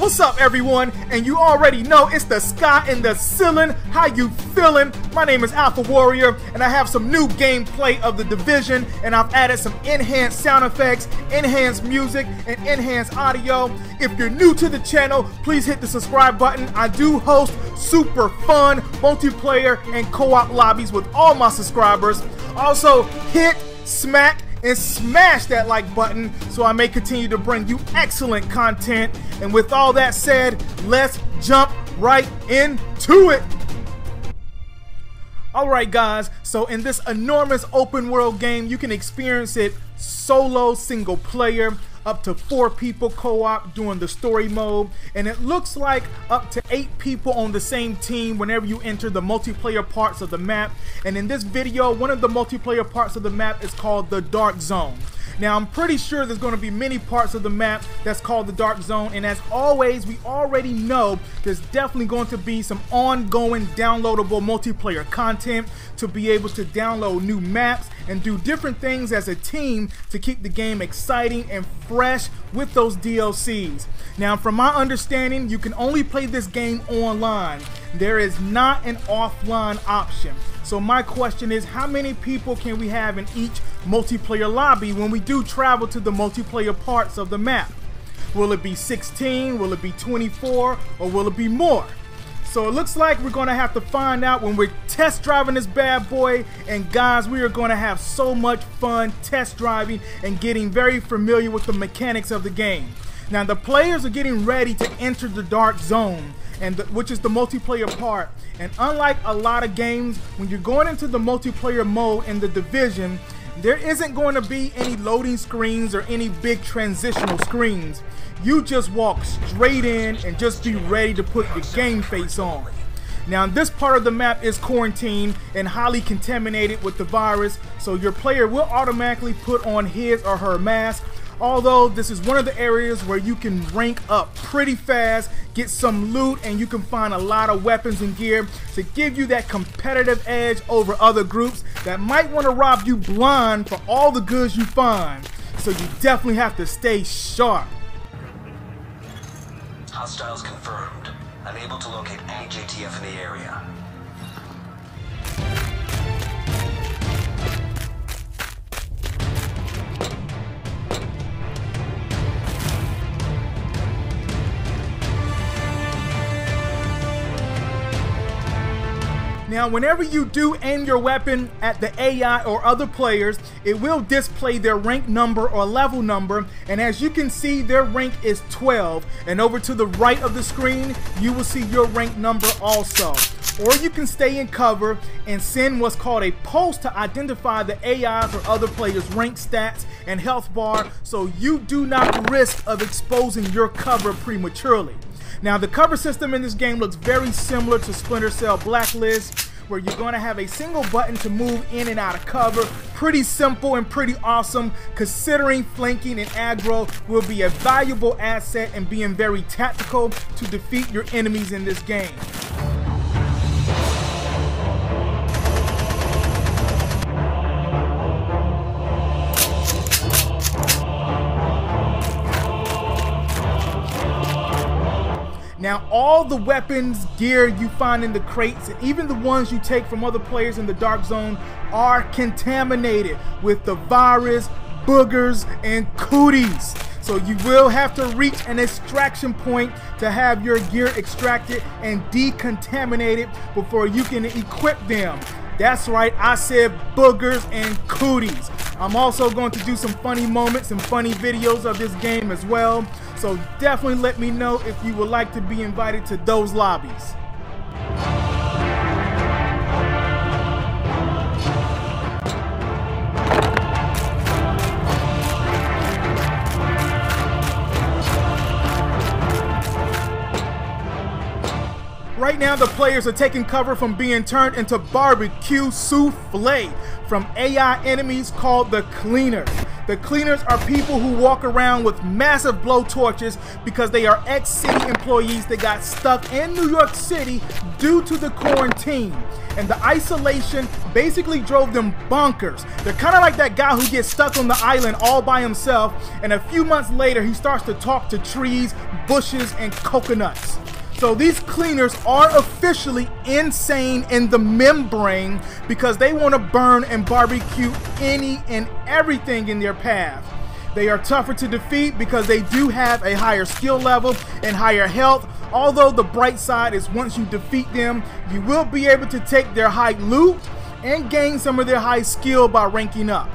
What's up, everyone? And you already know it's the sky and the ceiling. How you feeling? My name is Alpha Warrior, and I have some new gameplay of The Division, and I've added some enhanced sound effects, enhanced music, and enhanced audio. If you're new to the channel, please hit the subscribe button. I do host super fun multiplayer and co-op lobbies with all my subscribers. Also, hit, smack, and smash that like button so I may continue to bring you excellent content. And with all that said, let's jump right into it. Alright guys, so in this enormous open world game, you can experience it solo, single player, up to 4 people co-op doing the story mode, and it looks like up to 8 people on the same team whenever you enter the multiplayer parts of the map. And in this video, one of the multiplayer parts of the map is called the Dark Zone. Now, I'm pretty sure there's going to be many parts of the map that's called the Dark Zone, and as always, we already know there's definitely going to be some ongoing downloadable multiplayer content to be able to download new maps and do different things as a team to keep the game exciting and fresh with those DLCs. Now, from my understanding, you can only play this game online. There is not an offline option. So my question is, how many people can we have in each multiplayer lobby when we do travel to the multiplayer parts of the map? Will it be 16? Will it be 24? Or will it be more? So it looks like we're going to have to find out when we're test driving this bad boy. And guys, we are going to have so much fun test driving and getting very familiar with the mechanics of the game. Now the players are getting ready to enter the Dark Zone, which is the multiplayer part. And unlike a lot of games, when you're going into the multiplayer mode in The Division, there isn't going to be any loading screens or any big transitional screens. You just walk straight in and just be ready to put your game face on. Now, this part of the map is quarantined and highly contaminated with the virus, so your player will automatically put on his or her mask. Although this is one of the areas where you can rank up pretty fast, get some loot, and you can find a lot of weapons and gear to give you that competitive edge over other groups that might want to rob you blind for all the goods you find. So you definitely have to stay sharp. Hostiles confirmed. Unable to locate any JTF in the area. Now, whenever you do aim your weapon at the AI or other players, it will display their rank number or level number, and as you can see, their rank is 12, and over to the right of the screen, you will see your rank number also. Or you can stay in cover and send what's called a pulse to identify the AIs or other players' rank stats and health bar, so you do not risk of exposing your cover prematurely. Now, the cover system in this game looks very similar to Splinter Cell Blacklist, where you're going to have a single button to move in and out of cover. Pretty simple and pretty awesome, considering flanking and aggro will be a valuable asset and being very tactical to defeat your enemies in this game. Now, all the weapons, gear you find in the crates, and even the ones you take from other players in the Dark Zone, are contaminated with the virus, boogers, and cooties. So you will have to reach an extraction point to have your gear extracted and decontaminated before you can equip them. That's right, I said boogers and cooties. I'm also going to do some funny moments and funny videos of this game as well. So definitely let me know if you would like to be invited to those lobbies. Right now, the players are taking cover from being turned into barbecue souffle from AI enemies called the Cleaners. The cleaners are people who walk around with massive blow torches because they are ex-city employees that got stuck in New York City due to the quarantine. And the isolation basically drove them bonkers. They're kind of like that guy who gets stuck on the island all by himself, and a few months later he starts to talk to trees, bushes, and coconuts. So these cleaners are officially insane in the membrane because they want to burn and barbecue any and everything in their path. They are tougher to defeat because they do have a higher skill level and higher health, although the bright side is once you defeat them, you will be able to take their high loot and gain some of their high skill by ranking up.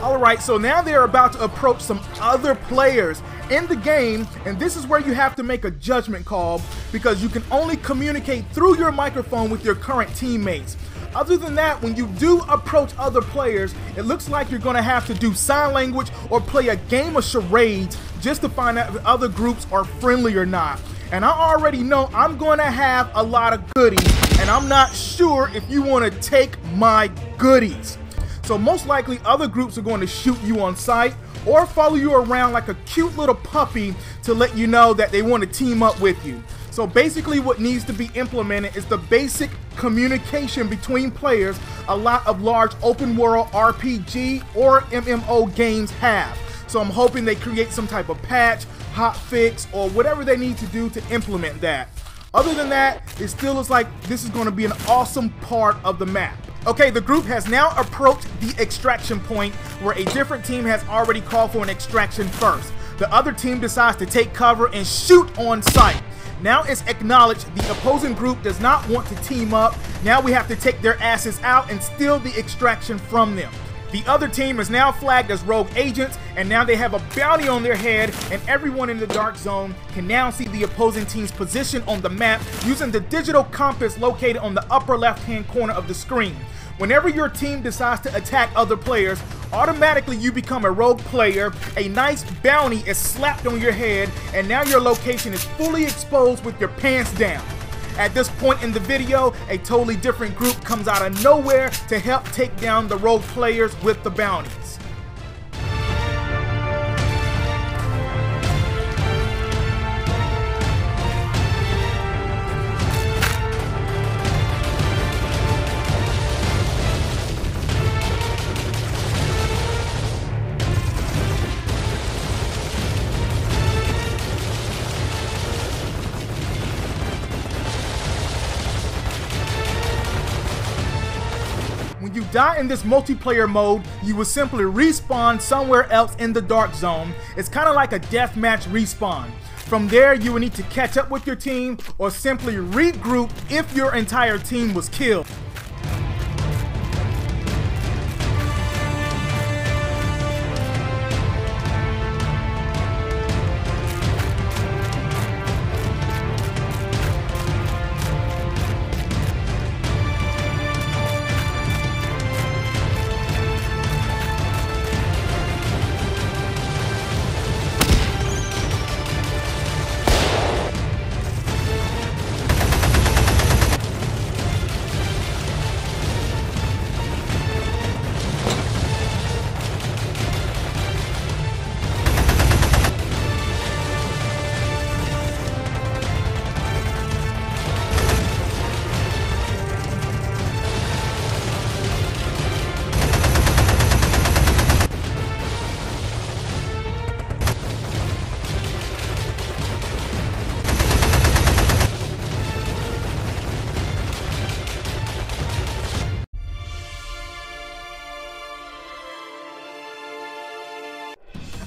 Alright, so now they're about to approach some other players in the game, and this is where you have to make a judgment call because you can only communicate through your microphone with your current teammates. Other than that, when you do approach other players, it looks like you're going to have to do sign language or play a game of charades just to find out if other groups are friendly or not. And I already know I'm going to have a lot of goodies, and I'm not sure if you want to take my goodies. So most likely other groups are going to shoot you on sight or follow you around like a cute little puppy to let you know that they want to team up with you. So basically what needs to be implemented is the basic communication between players a lot of large open world RPG or MMO games have. So I'm hoping they create some type of patch, hot fix, or whatever they need to do to implement that. Other than that, it still looks like this is going to be an awesome part of the map. Okay, the group has now approached the extraction point where a different team has already called for an extraction first. The other team decides to take cover and shoot on sight. Now it's acknowledged the opposing group does not want to team up. Now we have to take their asses out and steal the extraction from them. The other team is now flagged as rogue agents, and now they have a bounty on their head, and everyone in the dark zone can now see the opposing team's position on the map using the digital compass located on the upper left-hand corner of the screen. Whenever your team decides to attack other players, automatically you become a rogue player, a nice bounty is slapped on your head, and now your location is fully exposed with your pants down. At this point in the video, a totally different group comes out of nowhere to help take down the rogue players with the bounties. When you die in this multiplayer mode, you will simply respawn somewhere else in the dark zone. It's kind of like a deathmatch respawn. From there, you will need to catch up with your team or simply regroup if your entire team was killed.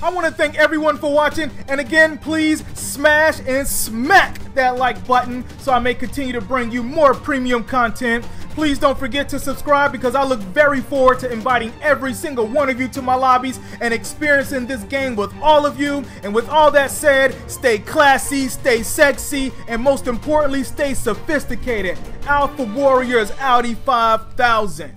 I want to thank everyone for watching, and again, please smash and smack that like button so I may continue to bring you more premium content. Please don't forget to subscribe because I look very forward to inviting every single one of you to my lobbies and experiencing this game with all of you. And with all that said, stay classy, stay sexy, and most importantly, stay sophisticated. Alpha Warriors Audi 5000.